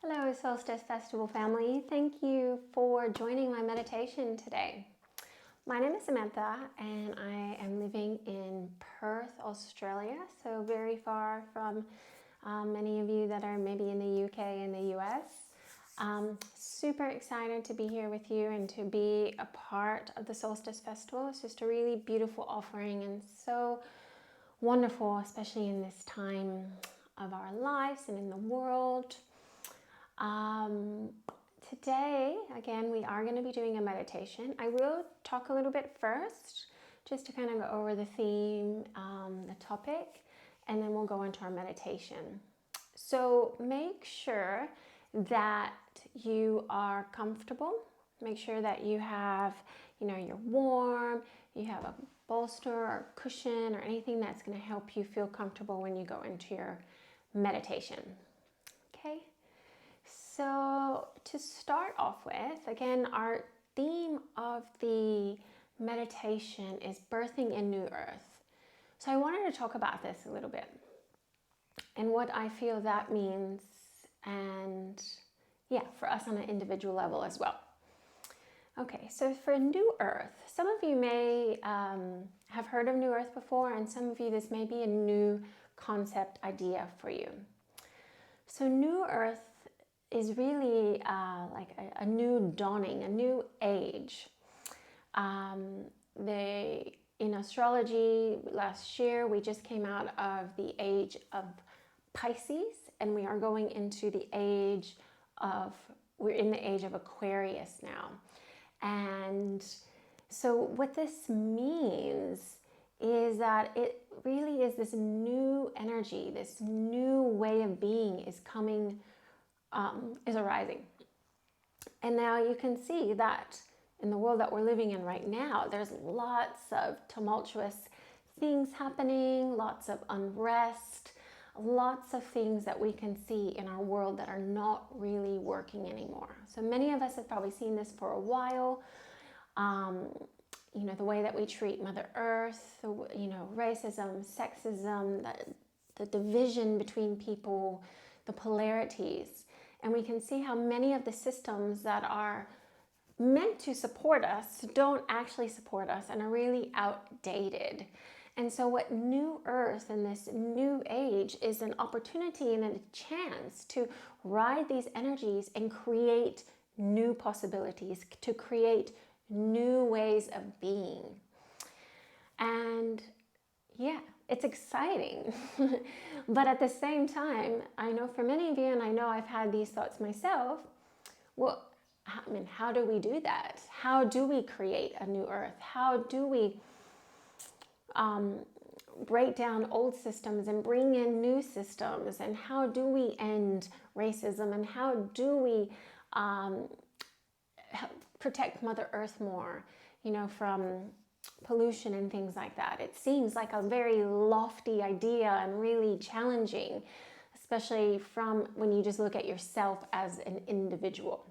Hello, Solstice Festival family. Thank you for joining my meditation today. My name is Samantha and I am living in Perth, Australia, so very far from many of you that are maybe in the UK and the US. Super excited to be here with you and to be a part of the Solstice Festival. It's just a really beautiful offering and so wonderful, especially in this time of our lives and in the world. Today, again, we are going to be doing a meditation. I will talk a little bit first, just to kind of go over the theme, the topic, and then we'll go into our meditation. So make sure that you are comfortable. Make sure that you have, you're warm, you have a bolster or cushion or anything that's going to help you feel comfortable when you go into your meditation. Okay? So to start off with, again, our theme of the meditation is birthing a new earth. So I wanted to talk about this a little bit and what I feel that means, and for us on an individual level as well. Okay, so for New Earth, some of you may have heard of New Earth before, and some of you, this may be a new concept idea for you. So New Earth is really like a new dawning, a new age. In astrology, last year, we just came out of the age of Pisces, and we are going into we're in the age of Aquarius now. And so what this means is that it really is this new energy, this new way of being is coming, is arising. And now you can see that in the world that we're living in right now, there's lots of tumultuous things happening, lots of unrest, lots of things that we can see in our world that are not really working anymore. So many of us have probably seen this for a while. The way that we treat Mother Earth, racism, sexism, the division between people, the polarities. And we can see how many of the systems that are meant to support us don't actually support us and are really outdated. And so what New Earth and this new age is an opportunity and a chance to ride these energies and create new possibilities, to create new ways of being. And it's exciting. But at the same time, I know for many of you, and I know I've had these thoughts myself, well, how do we do that? How do we create a new earth? How do we break down old systems and bring in new systems? And how do we end racism? And how do we protect Mother Earth more, from pollution and things like that? It seems like a very lofty idea and really challenging, especially from when you just look at yourself as an individual.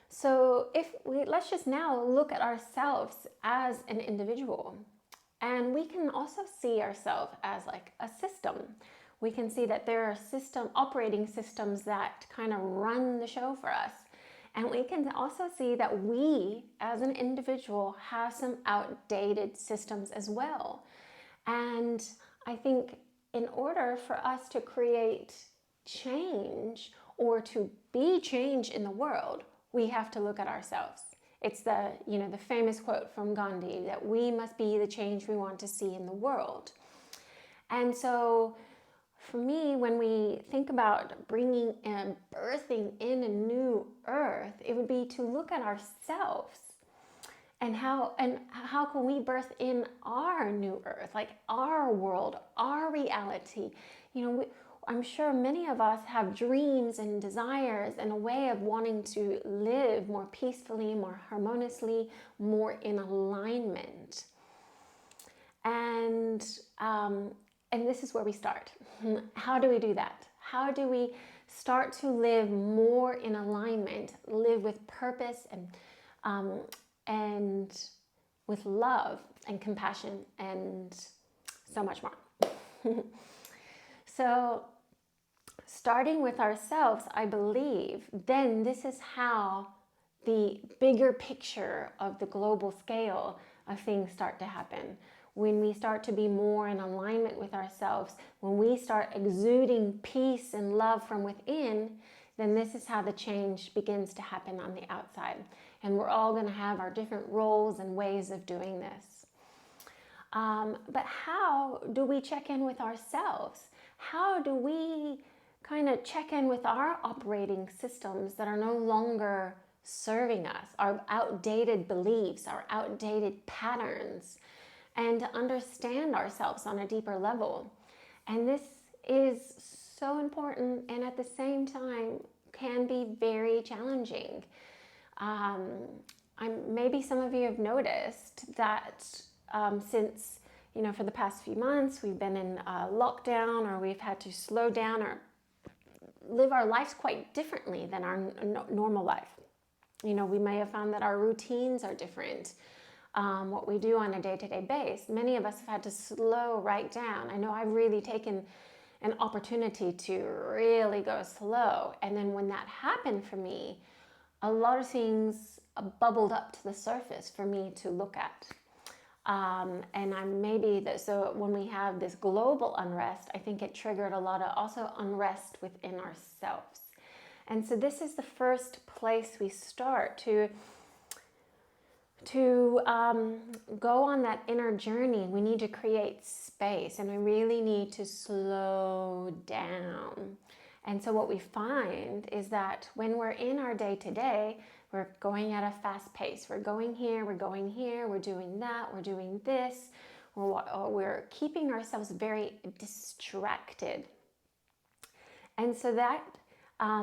So let's just now look at ourselves as an individual, and we can also see ourselves as like a system. We can see that there are operating systems that kind of run the show for us. And we can also see that we, as an individual, have some outdated systems as well. And I think in order for us to create change or to be change in the world, we have to look at ourselves. It's the famous quote from Gandhi that we must be the change we want to see in the world. And so for me, when we think about bringing and birthing in a new earth, it would be to look at ourselves and how can we birth in our new earth, like our world, our reality. I'm sure many of us have dreams and desires and a way of wanting to live more peacefully, more harmoniously, more in alignment. And this is where we start. How do we do that? How do we start to live more in alignment, live with purpose and with love and compassion and so much more? So starting with ourselves, I believe, then this is how the bigger picture of the global scale of things start to happen. When we start to be more in alignment with ourselves, when we start exuding peace and love from within, then this is how the change begins to happen on the outside. And we're all going to have our different roles and ways of doing this. But how do we check in with ourselves? How do we kind of check in with our operating systems that are no longer serving us, our outdated beliefs, our outdated patterns, and to understand ourselves on a deeper level? And this is so important, and at the same time can be very challenging. Maybe some of you have noticed that since, for the past few months, we've been in lockdown, or we've had to slow down or live our lives quite differently than our normal life. We may have found that our routines are different. What we do on a day-to-day basis. Many of us have had to slow right down. I know I've really taken an opportunity to really go slow. And then when that happened for me, a lot of things bubbled up to the surface for me to look at. So when we have this global unrest, I think it triggered a lot of also unrest within ourselves. And so this is the first place we start to go on that inner journey. We need to create space, and we really need to slow down. And so what we find is that when we're in our day-to-day, we're going at a fast pace. We're going here, we're doing that, we're doing this. We're keeping ourselves very distracted. And so that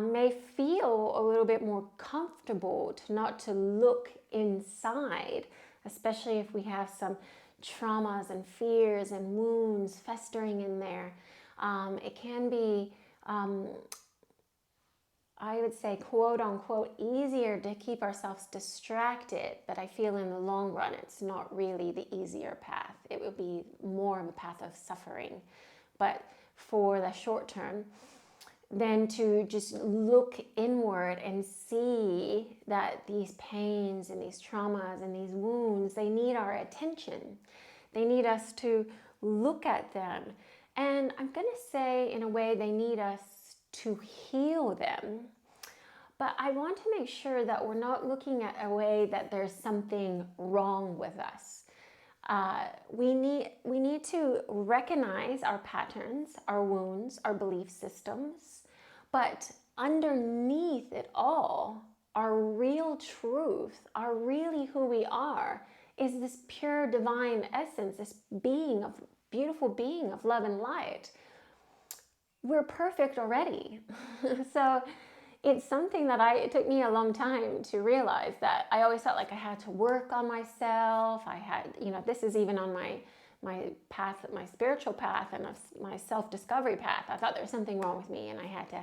may feel a little bit more comfortable not to look inside, especially if we have some traumas and fears and wounds festering in there. It can be, I would say, quote unquote, easier to keep ourselves distracted, but I feel in the long run it's not really the easier path. It would be more of a path of suffering. But for the short term, then to just look inward and see that these pains and these traumas and these wounds, they need our attention. They need us to look at them. And I'm going to say, in a way, they need us to heal them. But I want to make sure that we're not looking at a way that there's something wrong with us. We need to recognize our patterns, our wounds, our belief systems, but underneath it all, our real truth, our really who we are, is this pure divine essence, this beautiful being of love and light. We're perfect already. So it's something that it took me a long time to realize, that I always felt like I had to work on myself. I had, this is even on my path, my spiritual path and my self-discovery path. I thought there was something wrong with me and I had to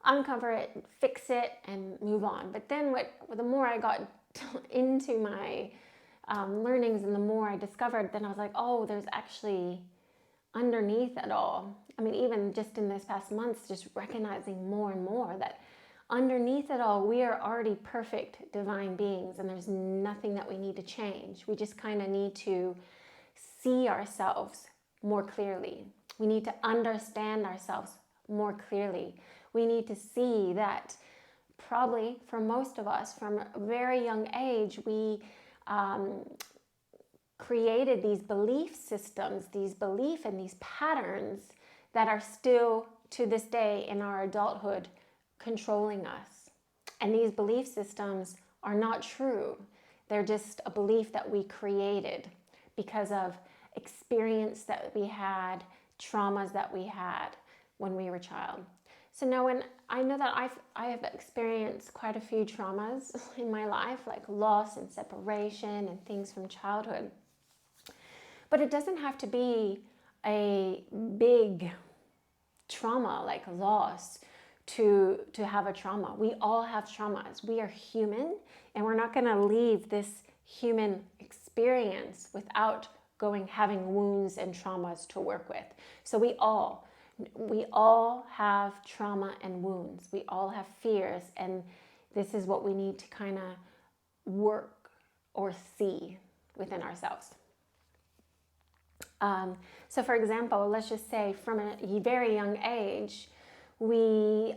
uncover it, fix it, and move on. But then the more I got into my learnings and the more I discovered, then I was like, oh, there's actually underneath it all. I mean, even just in this past months, just recognizing more and more that underneath it all, we are already perfect divine beings, and there's nothing that we need to change. We just kind of need to see ourselves more clearly. We need to understand ourselves more clearly. We need to see that probably for most of us from a very young age, we created these belief systems, these belief and these patterns that are still to this day in our adulthood controlling us. And these belief systems are not true. They're just a belief that we created because of experience that we had, traumas that we had when we were a child. So now when I know that I have experienced quite a few traumas in my life, like loss and separation and things from childhood. But it doesn't have to be a big trauma like loss to have a trauma. We all have traumas. We are human, and we're not going to leave this human experience without having wounds and traumas to work with. So we all, We all have trauma and wounds. We all have fears, and this is what we need to kind of work or see within ourselves. So for example, let's just say from a very young age, we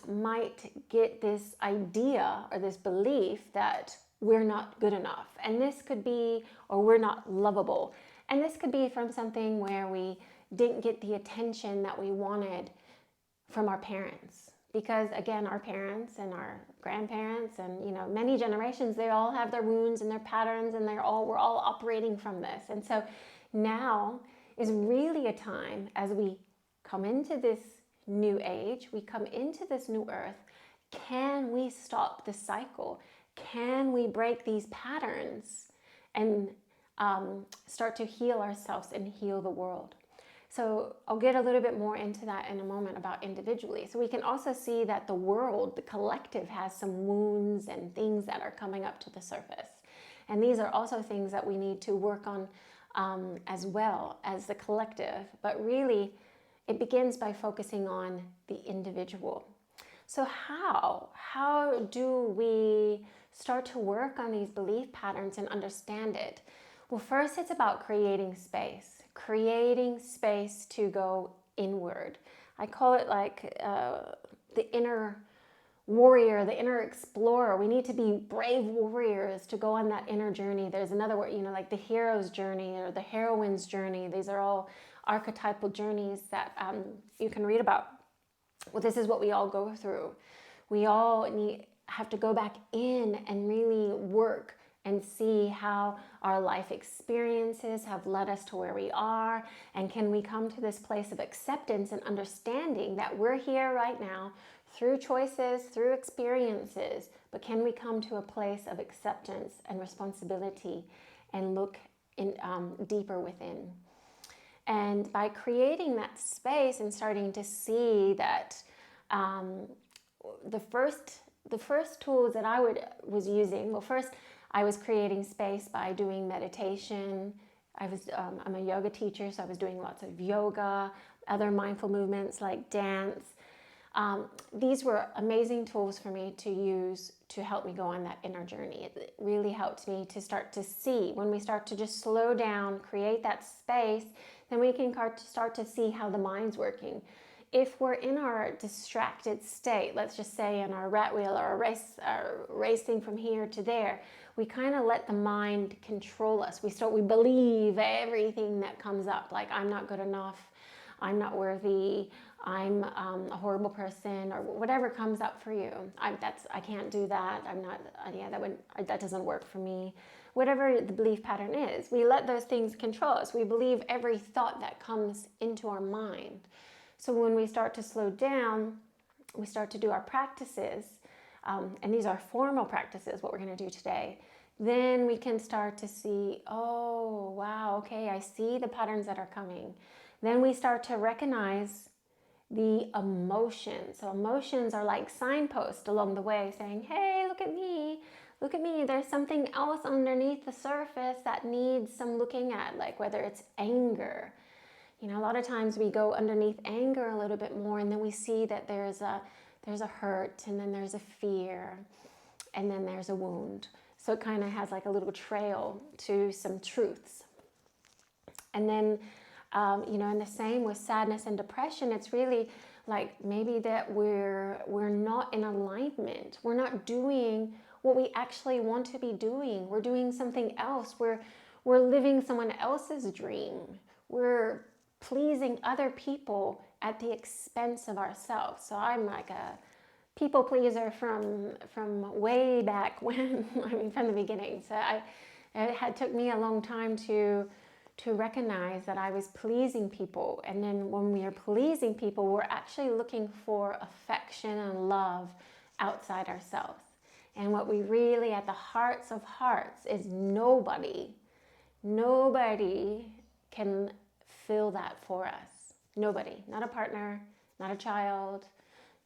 might get this idea or this belief that we're not good enough. And this could be, or we're not lovable. And this could be from something where we didn't get the attention that we wanted from our parents. Because again, our parents and our grandparents and many generations, they all have their wounds and their patterns, and we're all operating from this. And so now is really a time as we come into this new age, we come into this new earth. Can we stop the cycle? Can we break these patterns and start to heal ourselves and heal the world? So I'll get a little bit more into that in a moment about individually. So we can also see that the world, the collective, has some wounds and things that are coming up to the surface. And these are also things that we need to work on as well as the collective. But really, it begins by focusing on the individual. So how do we start to work on these belief patterns and understand it? Well, first, it's about creating space to go inward. I call it like the inner warrior, the inner explorer. We need to be brave warriors to go on that inner journey. There's another word, like the hero's journey or the heroine's journey. These are all archetypal journeys that you can read about. Well, this is what we all go through. We all have to go back in and really work and see how our life experiences have led us to where we are, and can we come to this place of acceptance and understanding that we're here right now through choices, through experiences, but can we come to a place of acceptance and responsibility and look in deeper within? And by creating that space and starting to see that the first tools that I was using, well, first I was creating space by doing meditation. I'm a yoga teacher, so I was doing lots of yoga, other mindful movements like dance. These were amazing tools for me to use to help me go on that inner journey. It really helped me to start to see. When we start to just slow down, create that space, then we can start to see how the mind's working. If we're in our distracted state, let's just say in our rat wheel or racing from here to there, we kind of let the mind control us. We believe everything that comes up, like I'm not good enough, I'm not worthy, I'm a horrible person, or whatever comes up for you. I can't do that. I'm not. That doesn't work for me. Whatever the belief pattern is, we let those things control us. We believe every thought that comes into our mind. So when we start to slow down, we start to do our practices, and these are formal practices, what we're going to do today. Then we can start to see, oh, wow, okay, I see the patterns that are coming. Then we start to recognize the emotions. So emotions are like signposts along the way saying, hey, look at me, there's something else underneath the surface that needs some looking at, like whether it's anger. A lot of times we go underneath anger a little bit more, and then we see that there's a hurt, and then there's a fear, and then there's a wound. So it kind of has like a little trail to some truths. And then and the same with sadness and depression. It's really like maybe that we're not in alignment. We're not doing what we actually want to be doing. We're doing something else. We're living someone else's dream. We're pleasing other people at the expense of ourselves. So I'm like a people pleaser from way back when, from the beginning. So it took me a long time to recognize that I was pleasing people. And then when we are pleasing people, we're actually looking for affection and love outside ourselves. And what we really, at the hearts of hearts, is nobody can fill that for us. Nobody, not a partner, not a child,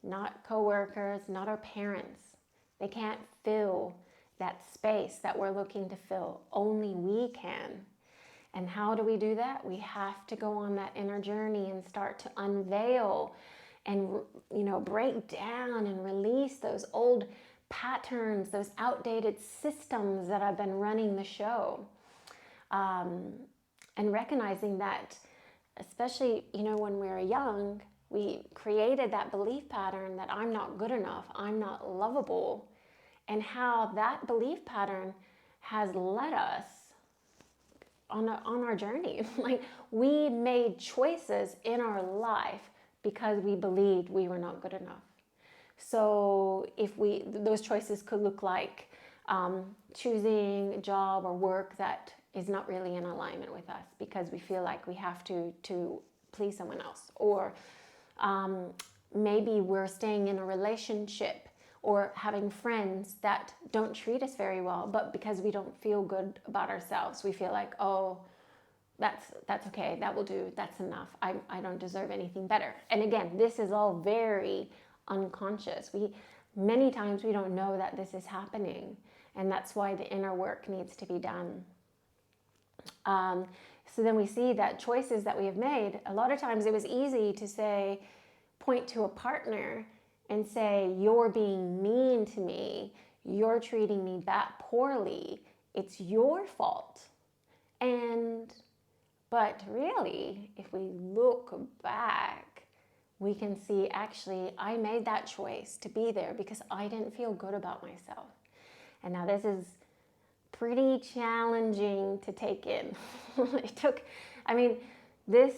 not coworkers, not our parents. They can't fill that space that we're looking to fill. Only we can. And how do we do that? We have to go on that inner journey and start to unveil and, break down and release those old patterns, those outdated systems that have been running the show. And recognizing that, especially, when we were young, we created that belief pattern that I'm not good enough, I'm not lovable, and how that belief pattern has led us on our journey. Like, we made choices in our life because we believed we were not good enough. So those choices could look like choosing a job or work that is not really in alignment with us because we feel like we have to please someone else. Or maybe we're staying in a relationship or having friends that don't treat us very well, but because we don't feel good about ourselves, we feel like, oh, that's okay, that will do, that's enough, I don't deserve anything better. And again, this is all very unconscious. Many times we don't know that this is happening, and that's why the inner work needs to be done. So then we see that choices that we have made, a lot of times it was easy to point to a partner and say, you're being mean to me, you're treating me that poorly, it's your fault. But really, if we look back, we can see, actually, I made that choice to be there because I didn't feel good about myself. And now this is pretty challenging to take in. This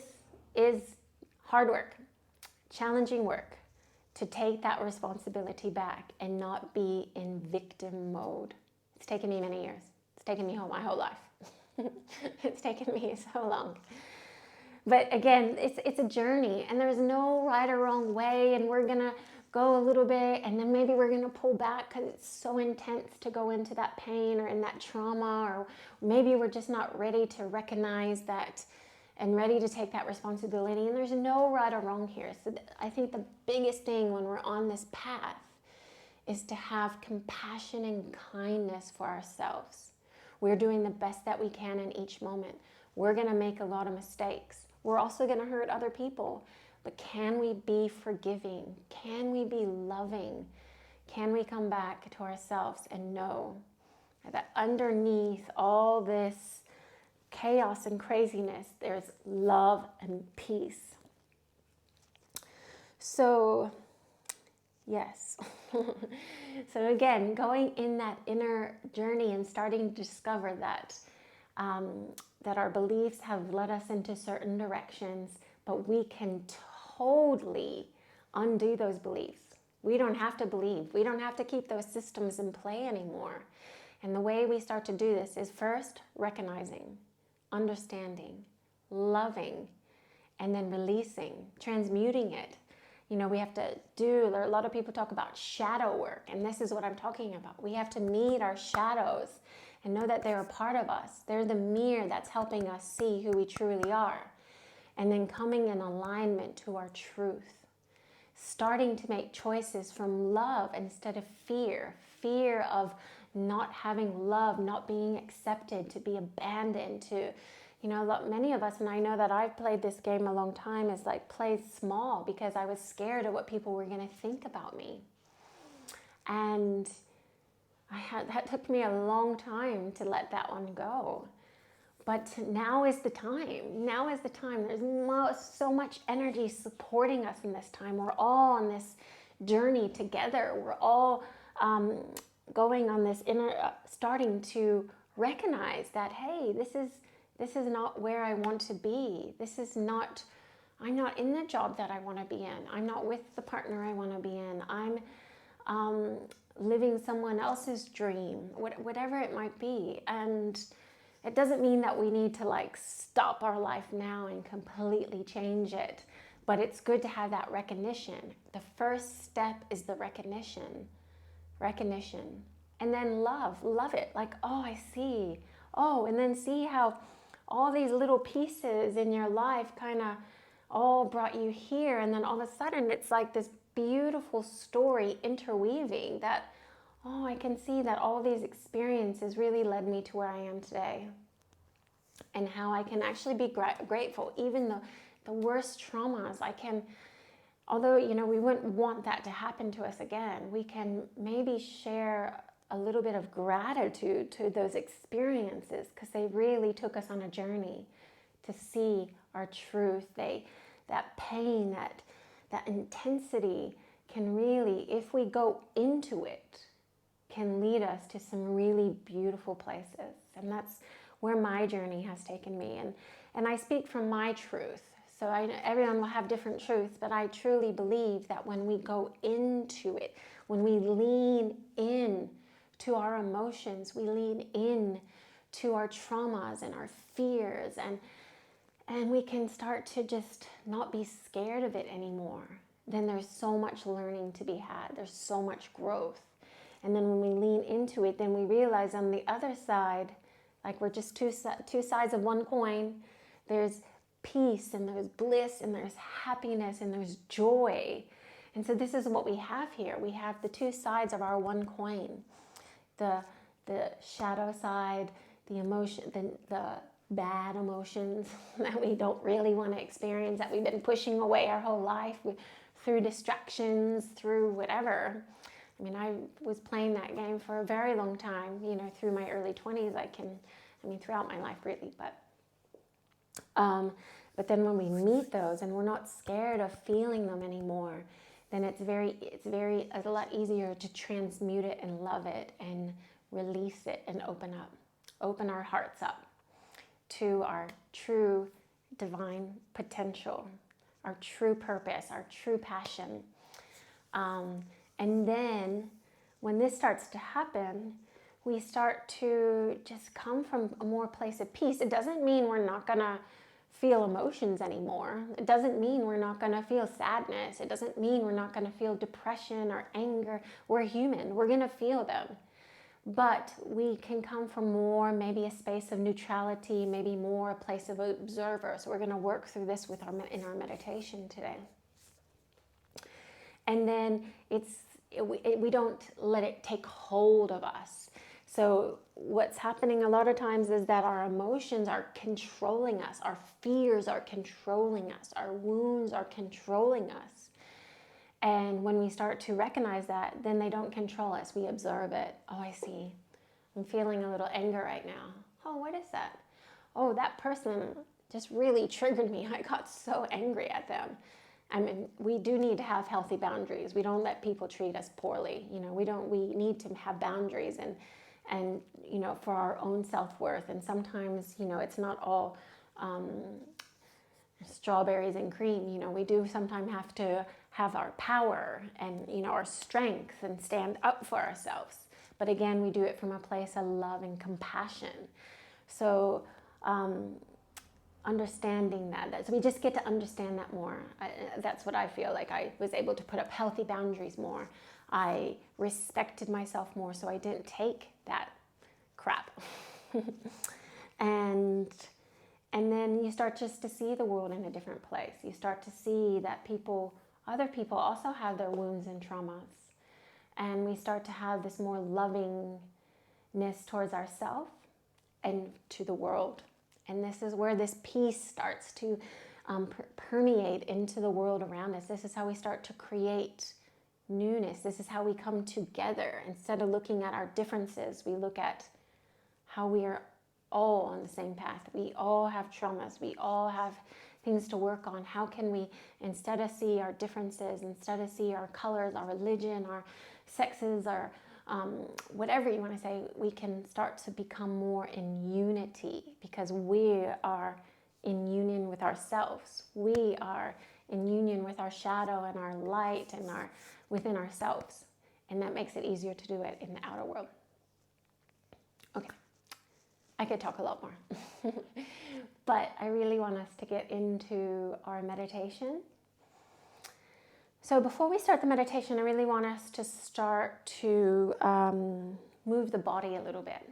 is hard work, challenging work, to take that responsibility back and not be in victim mode. It's taken me many years. It's taken me my whole life. It's taken me so long. But again, it's a journey, and there's no right or wrong way, and we're gonna go a little bit and then maybe we're gonna pull back because it's so intense to go into that pain or in that trauma, or maybe we're just not ready to recognize that and ready to take that responsibility. And there's no right or wrong here. So I think the biggest thing when we're on this path is to have compassion and kindness for ourselves. We're doing the best that we can in each moment. We're going to make a lot of mistakes. We're also going to hurt other people. But can we be forgiving? Can we be loving? Can we come back to ourselves and know that underneath all this chaos and craziness, there's love and peace? So, yes. So again, going in that inner journey and starting to discover that that our beliefs have led us into certain directions, but we can totally undo those beliefs. We don't have to believe. We don't have to keep those systems in play anymore. And the way we start to do this is first recognizing, understanding, loving, and then releasing, transmuting it. We have to a lot of people talk about shadow work, and this is what I'm talking about. We have to meet our shadows and know that they're a part of us. They're the mirror that's helping us see who we truly are. And then coming in alignment to our truth. Starting to make choices from love instead of fear. Fear of not having love, not being accepted, to be abandoned, to, many of us, and I know that I've played this game a long time, is like played small because I was scared of what people were going to think about me. And that took me a long time to let that one go. But now is the time. Now is the time. There's so much energy supporting us in this time. We're all on this journey together. We're all going on this inner, starting to recognize that, hey, this is not where I want to be. I'm not in the job that I want to be in. I'm not with the partner I want to be in. I'm living someone else's dream, whatever it might be. And it doesn't mean that we need to stop our life now and completely change it, but it's good to have that recognition. The first step is the recognition, and then love it. Oh, I see. Oh, and then see how all these little pieces in your life kind of all brought you here, and then all of a sudden it's like this beautiful story interweaving that, oh, I can see that all these experiences really led me to where I am today. and how I can actually be grateful. Even the worst traumas, I can, although, we wouldn't want that to happen to us again, we can maybe share a little bit of gratitude to those experiences, because they really took us on a journey to see our truth. That pain, that intensity can really, if we go into it, can lead us to some really beautiful places. And that's where my journey has taken me. And I speak from my truth. So I know everyone will have different truths, but I truly believe that when we go into it, when we lean in to our emotions, we lean in to our traumas and our fears, and we can start to just not be scared of it anymore, then there's so much learning to be had. There's so much growth. And then when we lean into it, then we realize on the other side, like we're just two sides of one coin. There's peace, and there's bliss, and there's happiness, and there's joy. And so this is what we have here. We have the two sides of our one coin. The shadow side, the emotion, the bad emotions that we don't really want to experience, that we've been pushing away our whole life through distractions, through whatever. I mean, I was playing that game for a very long time, through my early 20s. Throughout my life, really. But then when we meet those and we're not scared of feeling them anymore, then it's a lot easier to transmute it and love it and release it and open our hearts up to our true divine potential, our true purpose, our true passion. And then when this starts to happen, we start to just come from a more place of peace. It doesn't mean we're not going to feel emotions anymore. It doesn't mean we're not going to feel sadness. It doesn't mean we're not going to feel depression or anger. We're human. We're going to feel them. But we can come from more, maybe a space of neutrality, maybe more a place of observer. So we're going to work through this in our meditation today. And then we don't let it take hold of us. So what's happening a lot of times is that our emotions are controlling us. Our fears are controlling us. Our wounds are controlling us. And when we start to recognize that, then they don't control us. We observe it. Oh, I see. I'm feeling a little anger right now. Oh, what is that? Oh, that person just really triggered me. I got so angry at them. We do need to have healthy boundaries. We don't let people treat us poorly. We need to have boundaries and for our own self-worth. And sometimes, it's not all strawberries and cream. We do sometimes have to have our power and, our strength and stand up for ourselves. But again, we do it from a place of love and compassion. So understanding that. So we just get to understand that more. That's what I feel like. I was able to put up healthy boundaries more. I respected myself more, so I didn't take that crap. And then you start just to see the world in a different place. You start to see that other people also have their wounds and traumas. And we start to have this more lovingness towards ourselves and to the world. And this is where this peace starts to permeate into the world around us. This is how we start to create newness. This is how we come together. Instead of looking at our differences, we look at how we are all on the same path. We all have traumas. We all have things to work on. How can we, instead of see our differences, instead of see our colors, our religion, our sexes, our whatever you want to say, we can start to become more in unity, because we are in union with ourselves. We are in union with our shadow and our light and within ourselves. And that makes it easier to do it in the outer world. Okay, I could talk a lot more. But I really want us to get into our meditation. So before we start the meditation, I really want us to start to move the body a little bit,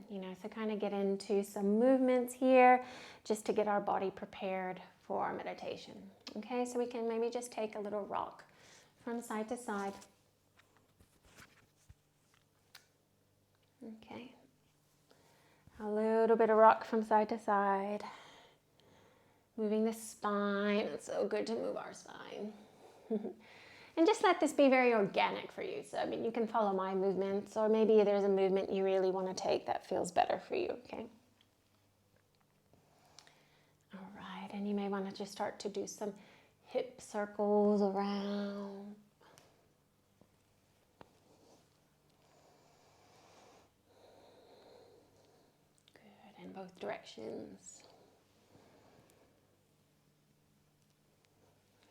so kind of get into some movements here just to get our body prepared for our meditation. Okay, so we can maybe just take a little rock from side to side. Okay. A little bit of rock from side to side. Moving the spine. It's so good to move our spine. And just let this be very organic for you. So, I mean, you can follow my movements, or maybe there's a movement you really want to take that feels better for you, okay? All right, and you may want to just start to do some hip circles around. Good, in both directions.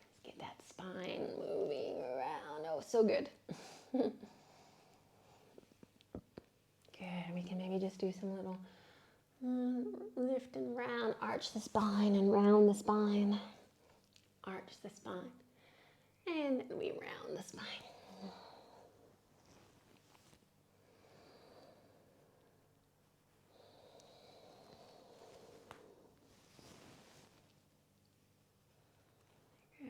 Let's get that spine moving around. Oh, so good. Good, we can maybe just do some little lift and round, arch the spine and round the spine. Arch the spine. And then we round the spine. Good.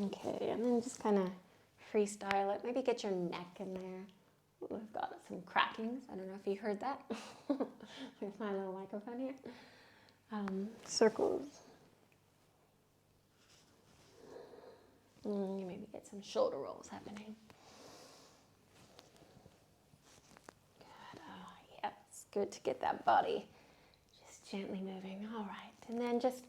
Okay, and then just kind of freestyle it. Maybe get your neck in there. Ooh, I've got some crackings. I don't know if you heard that with my little microphone here. Circles. You maybe get some shoulder rolls happening. Good. Oh, yeah, it's good to get that body just gently moving. All right, and then just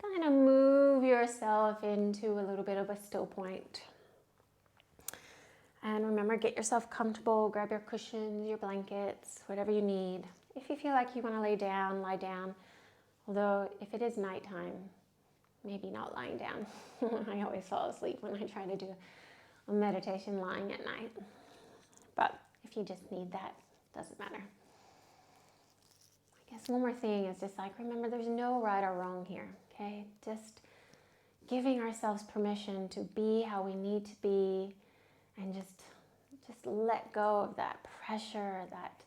kind of move yourself into a little bit of a still point. And remember, get yourself comfortable, grab your cushions, your blankets, whatever you need. If you feel like you want to lay down, lie down. Although, if it is nighttime, maybe not lying down. I always fall asleep when I try to do a meditation lying at night. But if you just need that, doesn't matter. I guess one more thing is just like, remember, there's no right or wrong here, okay? Just giving ourselves permission to be how we need to be, and just let go of that pressure, that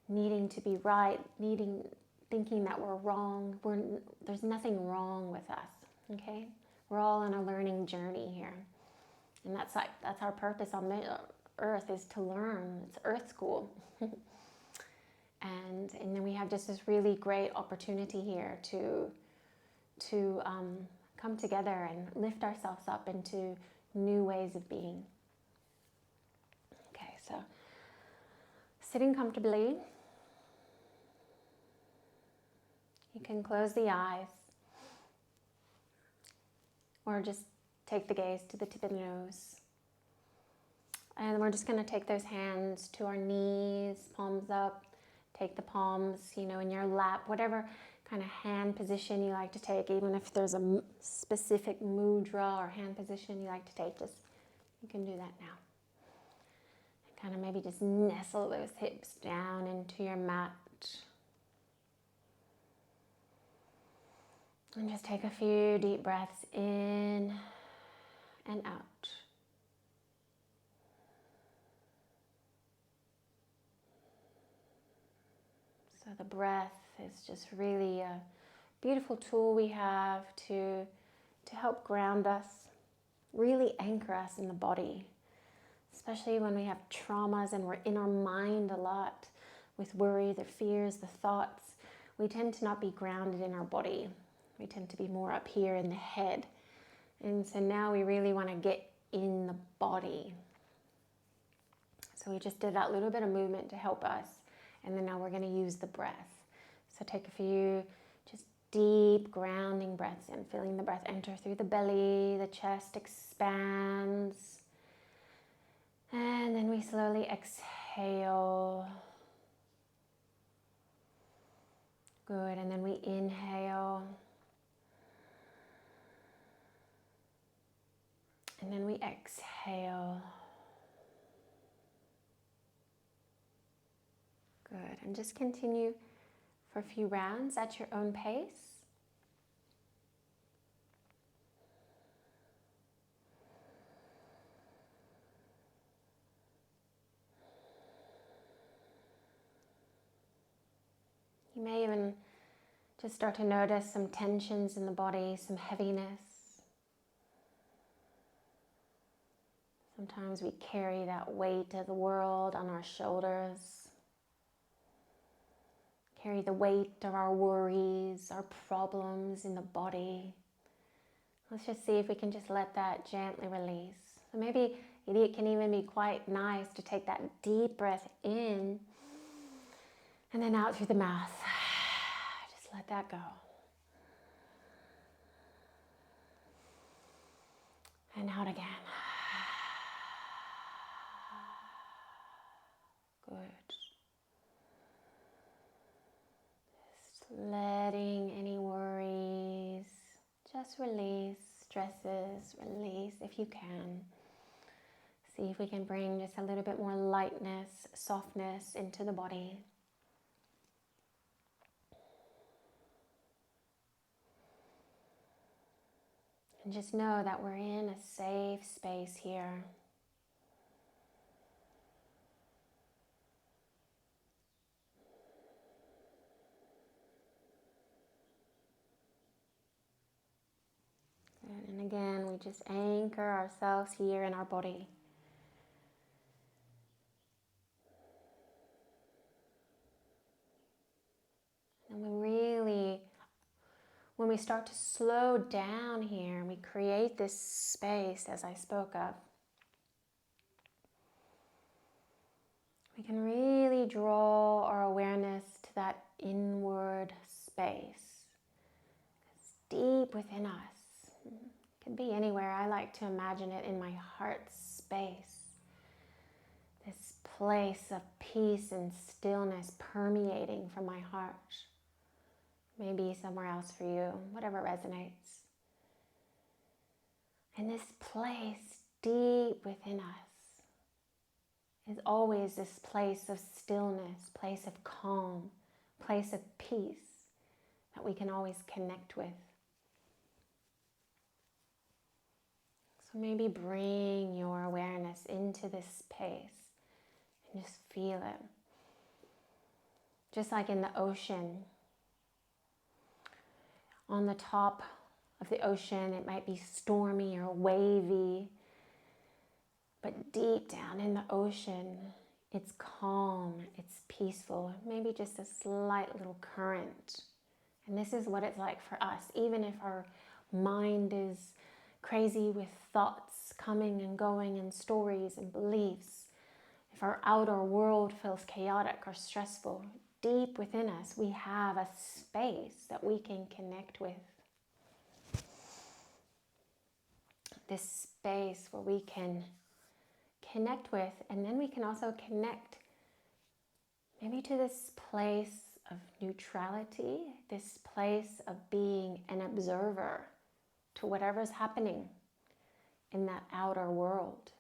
needing to be right, thinking that we're wrong. There's nothing wrong with us, okay? We're all on a learning journey here. And that's our purpose on earth, is to learn. It's earth school. and then we have just this really great opportunity here to come together and lift ourselves up into new ways of being. Okay, so sitting comfortably. You can close the eyes, or just take the gaze to the tip of the nose. And we're just going to take those hands to our knees, palms up. Take the palms, in your lap, whatever kind of hand position you like to take, even if there's a specific mudra or hand position you like to take, you can do that now. And kind of maybe just nestle those hips down into your mat. And just take a few deep breaths in and out. So the breath is just really a beautiful tool we have to help ground us, really anchor us in the body, especially when we have traumas and we're in our mind a lot with worry, the fears, the thoughts. We tend to not be grounded in our body. We tend to be more up here in the head. And so now we really want to get in the body. So we just did that little bit of movement to help us. And then now we're going to use the breath. So take a few just deep grounding breaths in, feeling the breath enter through the belly, the chest expands. And then we slowly exhale. Good, and then we inhale. And then we exhale. Good, and just continue for a few rounds at your own pace. You may even just start to notice some tensions in the body, some heaviness. Sometimes we carry that weight of the world on our shoulders. carry the weight of our worries, our problems in the body. Let's just see if we can just let that gently release. So maybe it can even be quite nice to take that deep breath in and then out through the mouth. Just let that go. And out again. Good. Just letting any worries just release, stresses, release if you can. See if we can bring just a little bit more lightness, softness into the body. And just know that we're in a safe space here. And again, we just anchor ourselves here in our body. And when we start to slow down here, we create this space, as I spoke of. We can really draw our awareness to that inward space. It's deep within us. It can be anywhere. I like to imagine it in my heart space. This place of peace and stillness permeating from my heart. Maybe somewhere else for you, whatever resonates. And this place deep within us is always this place of stillness, place of calm, place of peace that we can always connect with. So maybe bring your awareness into this space and just feel it. Just like in the ocean. On the top of the ocean, it might be stormy or wavy, but deep down in the ocean, it's calm, it's peaceful, maybe just a slight little current. And this is what it's like for us, even if our mind is crazy with thoughts coming and going and stories and beliefs, if our outer world feels chaotic or stressful, deep within us, we have a space that we can connect with. This space where we can connect with, and then we can also connect maybe to this place of neutrality, this place of being an observer to whatever's happening in that outer world.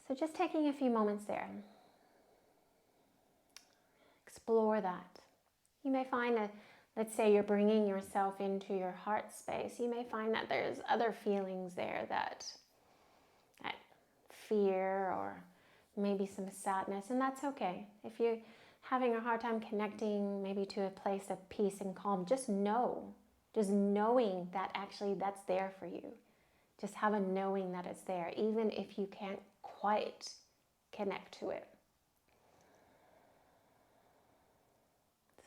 So just taking a few moments there. Explore that. You may find that, let's say you're bringing yourself into your heart space, you may find that there's other feelings there, that fear or maybe some sadness, and that's okay. If you're having a hard time connecting maybe to a place of peace and calm, just knowing that actually that's there for you. Just have a knowing that it's there, even if you can't quite connect to it.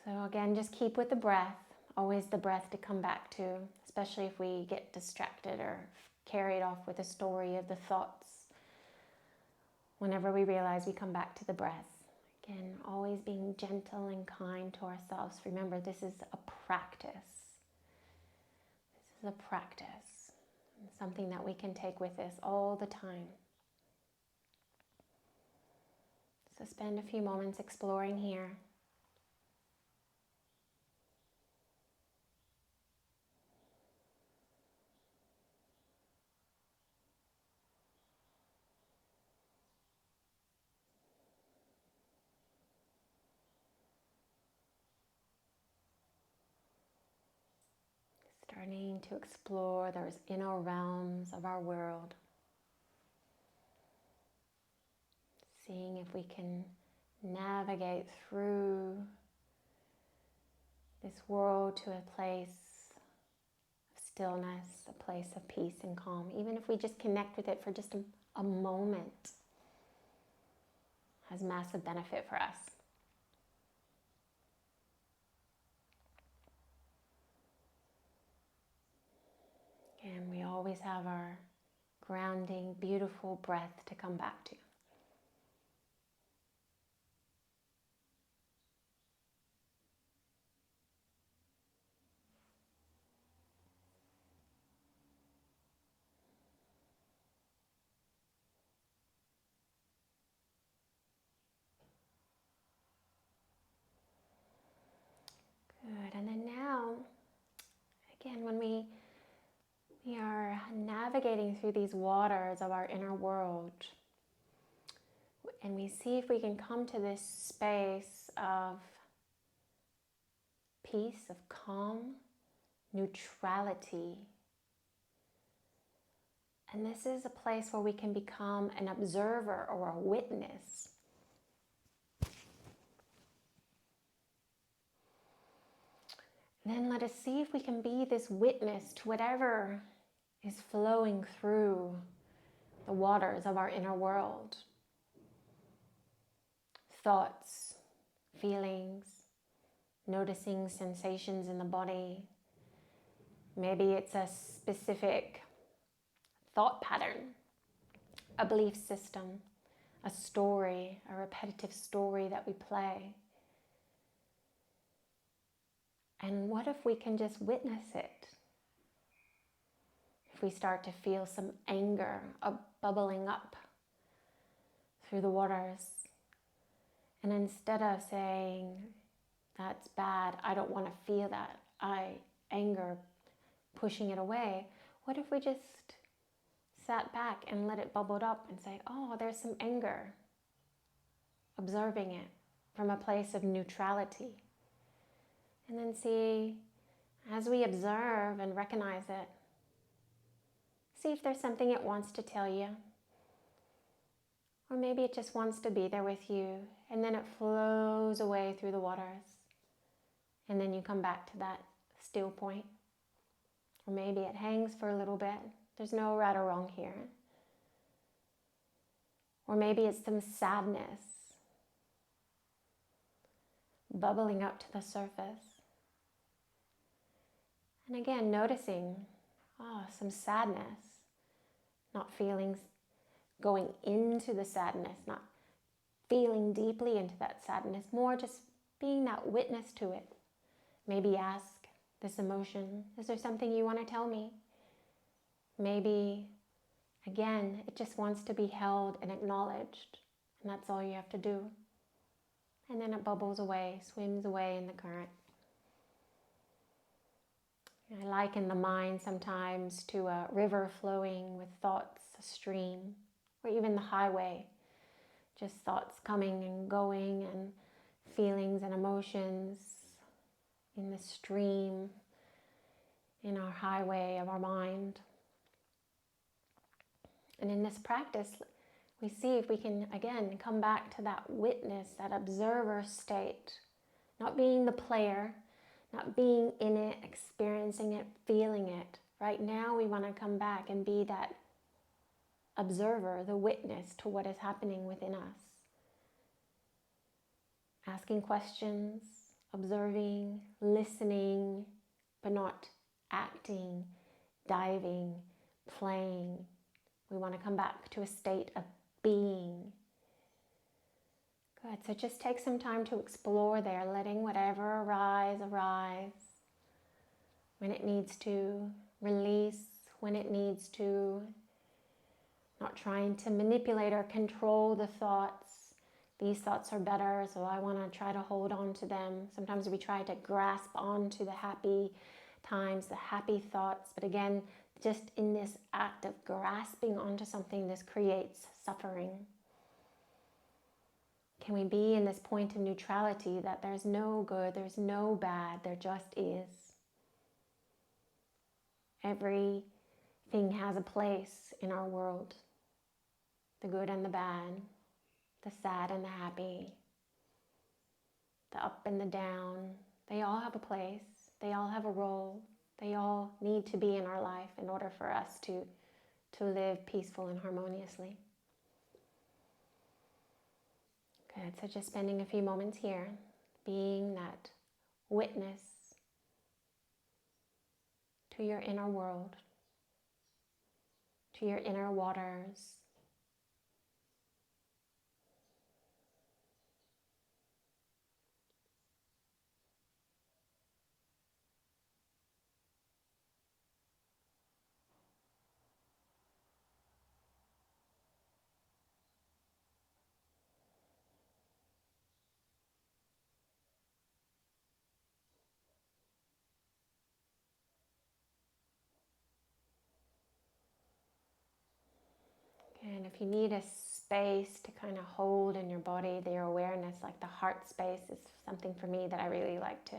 So again, just keep with the breath, always the breath to come back to, especially if we get distracted or carried off with a story of the thoughts. Whenever we realize, we come back to the breath. Again, always being gentle and kind to ourselves. Remember, this is a practice. This is a practice. Something that we can take with us all the time. So spend a few moments exploring here. Starting to explore those inner realms of our world. Seeing if we can navigate through this world to a place of stillness, a place of peace and calm. Even if we just connect with it for just a moment, has massive benefit for us. And we always have our grounding, beautiful breath to come back to. Good. And then now, again, when we are navigating through these waters of our inner world, and we see if we can come to this space of peace, of calm, neutrality. And this is a place where we can become an observer or a witness. Then let us see if we can be this witness to whatever is flowing through the waters of our inner world. Thoughts, feelings, noticing sensations in the body. Maybe it's a specific thought pattern, a belief system, a story, a repetitive story that we play. And what if we can just witness it? If we start to feel some anger bubbling up through the waters, and instead of saying, that's bad, I don't want to feel that, anger, pushing it away, what if we just sat back and let it bubble up and say, oh, there's some anger, observing it from a place of neutrality. And then see, as we observe and recognize it, see if there's something it wants to tell you. Or maybe it just wants to be there with you, and then it flows away through the waters. And then you come back to that still point. Or maybe it hangs for a little bit. There's no right or wrong here. Or maybe it's some sadness bubbling up to the surface. And again, noticing, some sadness, not feelings going into the sadness, not feeling deeply into that sadness, more just being that witness to it. Maybe ask this emotion, is there something you want to tell me? Maybe, again, it just wants to be held and acknowledged, and that's all you have to do. And then it bubbles away, swims away in the current. I liken the mind sometimes to a river flowing with thoughts, a stream, or even the highway. Just thoughts coming and going, and feelings and emotions in the stream, in our highway of our mind. And in this practice, we see if we can, again, come back to that witness, that observer state, not being the player, not being in it, experiencing it, feeling it. Right now, we want to come back and be that observer, the witness to what is happening within us. Asking questions, observing, listening, but not acting, diving, playing. We want to come back to a state of being. Good, so just take some time to explore there, letting whatever arise. When it needs to, release when it needs to. Not trying to manipulate or control the thoughts. These thoughts are better, so I want to try to hold on to them. Sometimes we try to grasp onto the happy times, the happy thoughts. But again, just in this act of grasping onto something, this creates suffering. Can we be in this point of neutrality that there's no good, there's no bad, there just is. Everything has a place in our world. The good and the bad, the sad and the happy, the up and the down. They all have a place. They all have a role. They all need to be in our life in order for us to live peaceful and harmoniously. Good, so just spending a few moments here, being that witness to your inner world. to your inner waters. And if you need a space to kind of hold in your body, their awareness, like the heart space is something for me that I really like to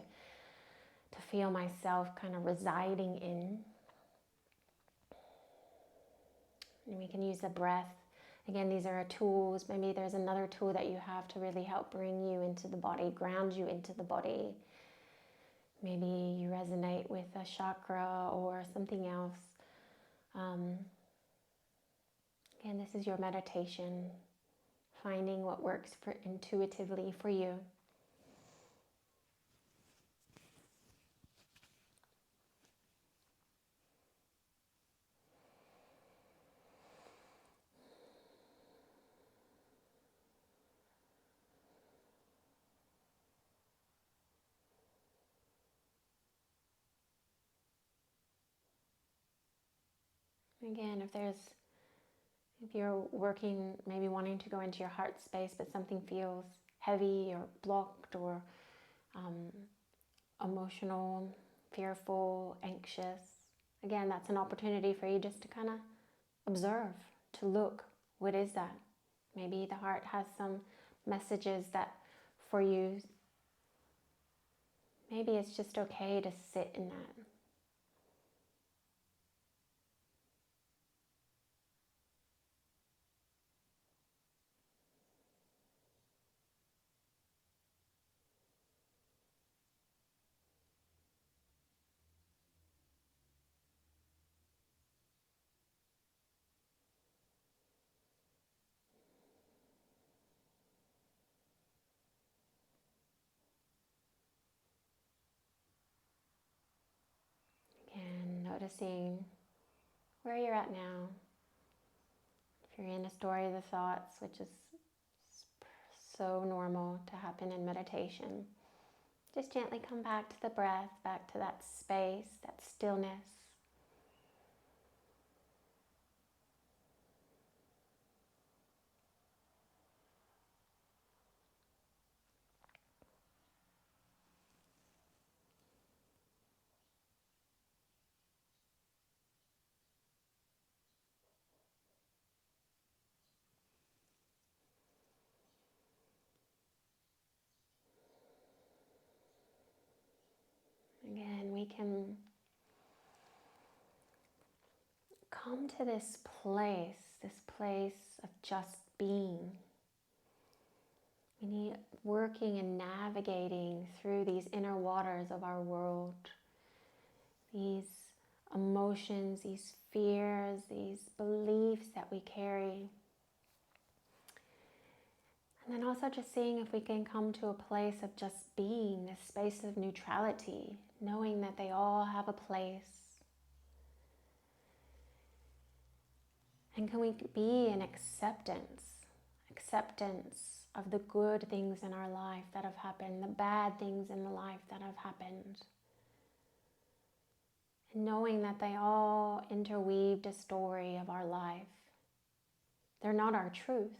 feel myself kind of residing in. And we can use the breath. Again, these are tools. Maybe there's another tool that you have to really help bring you into the body, ground you into the body. Maybe you resonate with a chakra or something else. Again, this is your meditation, finding what works intuitively for you. Again, if you're working, maybe wanting to go into your heart space, but something feels heavy or blocked or emotional, fearful, anxious, again, that's an opportunity for you just to kind of observe, to look. What is that? Maybe the heart has some messages that for you, maybe it's just okay to sit in that. Again, noticing where you're at now. If you're in a story of the thoughts, which is so normal to happen in meditation, just gently come back to the breath, back to that space, that stillness. Again, we can come to this place of just being. We need working and navigating through these inner waters of our world, these emotions, these fears, these beliefs that we carry. And then also just seeing if we can come to a place of just being, this space of neutrality, knowing that they all have a place. And can we be in acceptance of the good things in our life that have happened, the bad things in the life that have happened. And knowing that they all interweaved a story of our life. They're not our truth.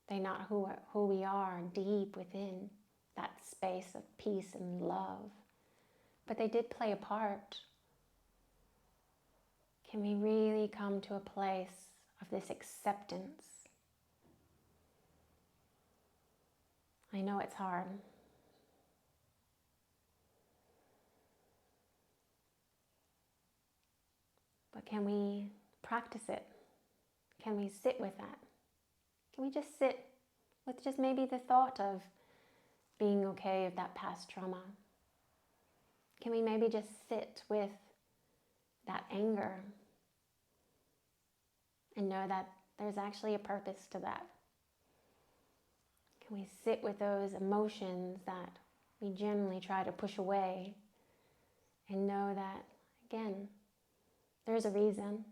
They're not who we are deep within that space of peace and love. But they did play a part. Can we really come to a place of this acceptance? I know it's hard. But can we practice it? Can we sit with that? Can we just sit with just maybe the thought of being okay of that past trauma? Can we maybe just sit with that anger and know that there's actually a purpose to that? Can we sit with those emotions that we generally try to push away and know that, again, there's a reason.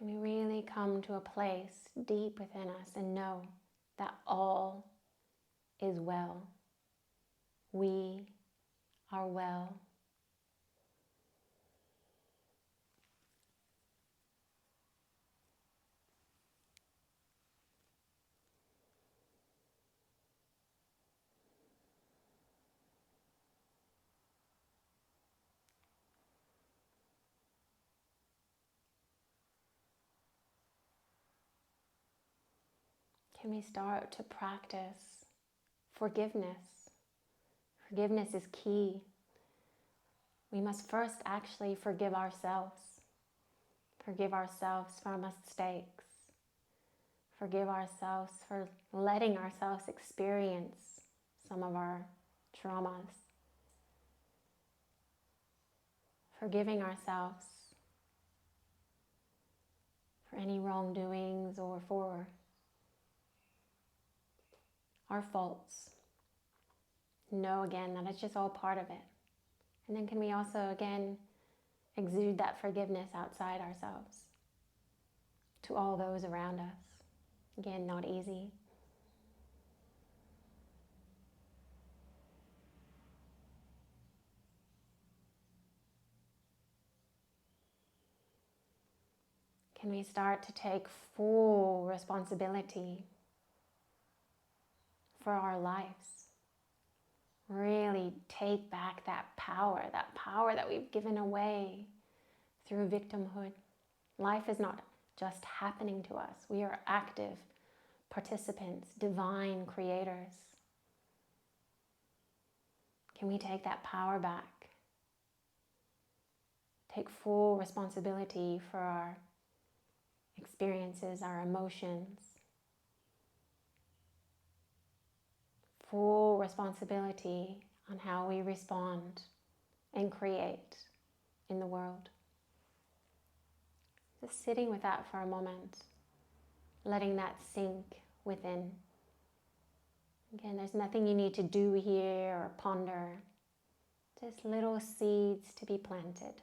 Can we really come to a place deep within us and know that all is well? We are well. Can we start to practice forgiveness? Forgiveness is key. We must first actually forgive ourselves. Forgive ourselves for our mistakes. Forgive ourselves for letting ourselves experience some of our traumas. Forgiving ourselves for any wrongdoings or for our faults. Know again that it's just all part of it. And then can we also again exude that forgiveness outside ourselves to all those around us? Again, not easy. Can we start to take full responsibility for our lives? Really take back that power that we've given away through victimhood. Life is not just happening to us. We are active participants, divine creators. Can we take that power back? Take full responsibility for our experiences, our emotions. Full responsibility on how we respond and create in the world. Just sitting with that for a moment, letting that sink within. Again, there's nothing you need to do here or ponder, just little seeds to be planted.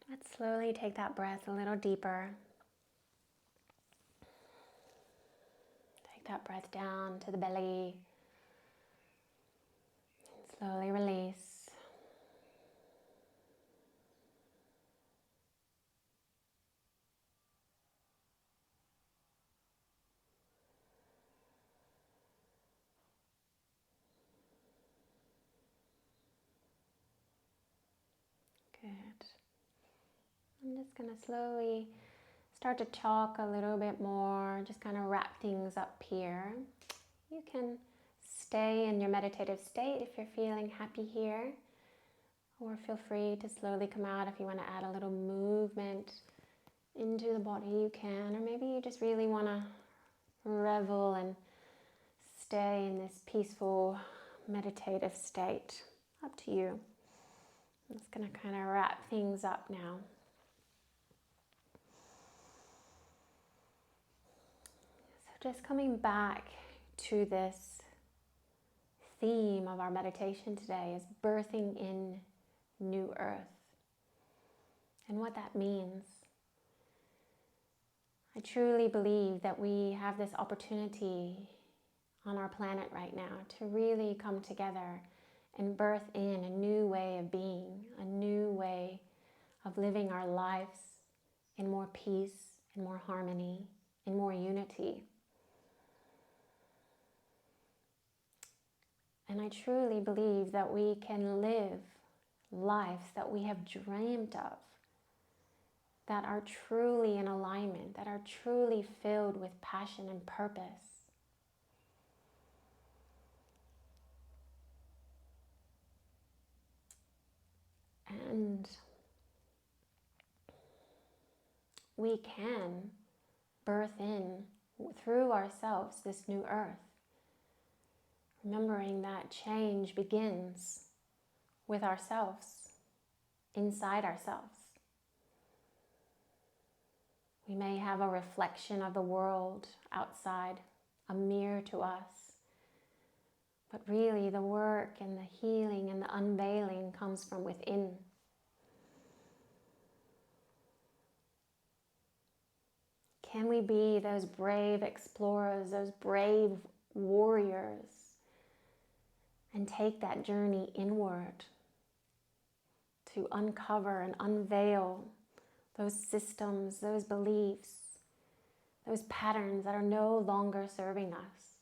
Let's slowly take that breath a little deeper. Take that breath down to the belly. And slowly release. Good. I'm just going to slowly start to talk a little bit more, just kind of wrap things up here. You can stay in your meditative state if you're feeling happy here, or feel free to slowly come out if you want to add a little movement into the body, you can, or maybe you just really want to revel and stay in this peaceful meditative state. Up to you. I'm just going to kind of wrap things up now. So just coming back to this theme of our meditation today is birthing in new earth. And what that means. I truly believe that we have this opportunity on our planet right now to really come together and birth in a new way of being, a new way of living our lives in more peace, in more harmony, in more unity. And I truly believe that we can live lives that we have dreamed of that are truly in alignment, that are truly filled with passion and purpose. And we can birth in through ourselves this new earth, remembering that change begins with ourselves, inside ourselves. We may have a reflection of the world outside, a mirror to us, but really the work and the healing and the unveiling comes from within. Can we be those brave explorers, those brave warriors, and take that journey inward to uncover and unveil those systems, those beliefs, those patterns that are no longer serving us?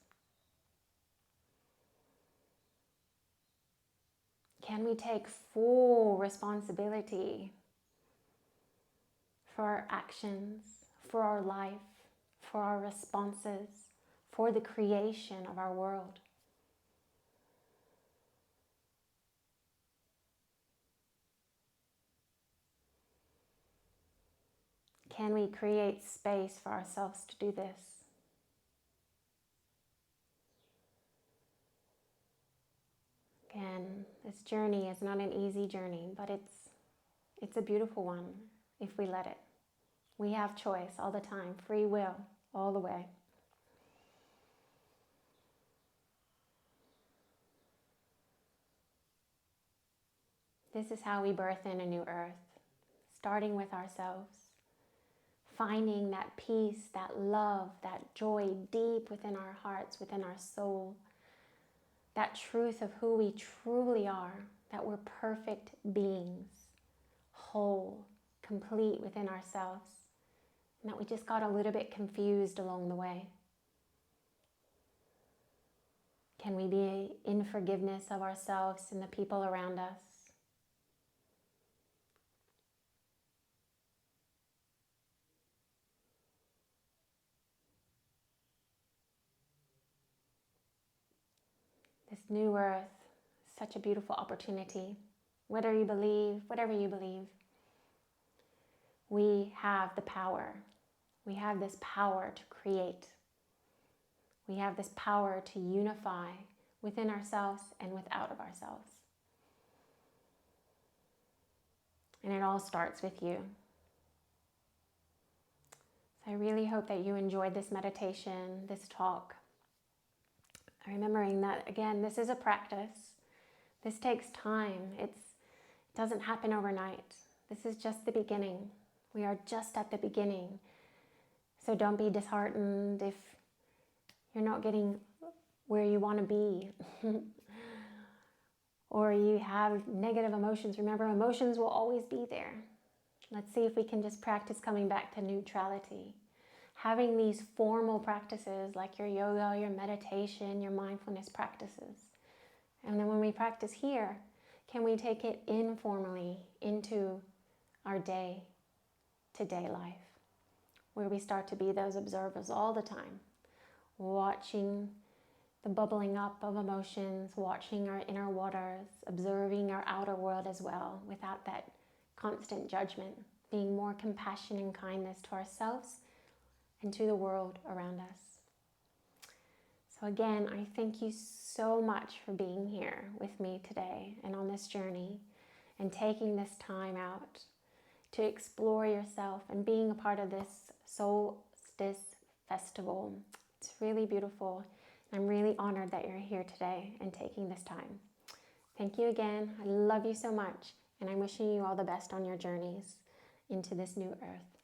Can we take full responsibility for our actions, for our life, for our responses, for the creation of our world? Can we create space for ourselves to do this? Again, this journey is not an easy journey, but it's a beautiful one if we let it. We have choice all the time, free will, all the way. This is how we birth in a new earth, starting with ourselves, finding that peace, that love, that joy deep within our hearts, within our soul, that truth of who we truly are, that we're perfect beings, whole, complete within ourselves, and that we just got a little bit confused along the way. Can we be in forgiveness of ourselves and the people around us? This new earth is such a beautiful opportunity. Whether you believe, whatever you believe, we have the power. We have this power to create. We have this power to unify within ourselves and without of ourselves. And it all starts with you. So I really hope that you enjoyed this meditation, this talk. Remembering that, again, this is a practice. This takes time. It doesn't happen overnight. This is just the beginning. We are just at the beginning. So don't be disheartened if you're not getting where you want to be. Or you have negative emotions. Remember, emotions will always be there. Let's see if we can just practice coming back to neutrality. Having these formal practices like your yoga, your meditation, your mindfulness practices. And then when we practice here, can we take it informally into our day-to-day life, where we start to be those observers all the time, watching the bubbling up of emotions, watching our inner waters, observing our outer world as well, without that constant judgment, being more compassion and kindness to ourselves and to the world around us. So again, I thank you so much for being here with me today and on this journey and taking this time out to explore yourself and being a part of this Solstice Festival. It's really beautiful. I'm really honored that you're here today and taking this time. Thank you again. I love you so much, and I'm wishing you all the best on your journeys into this new earth.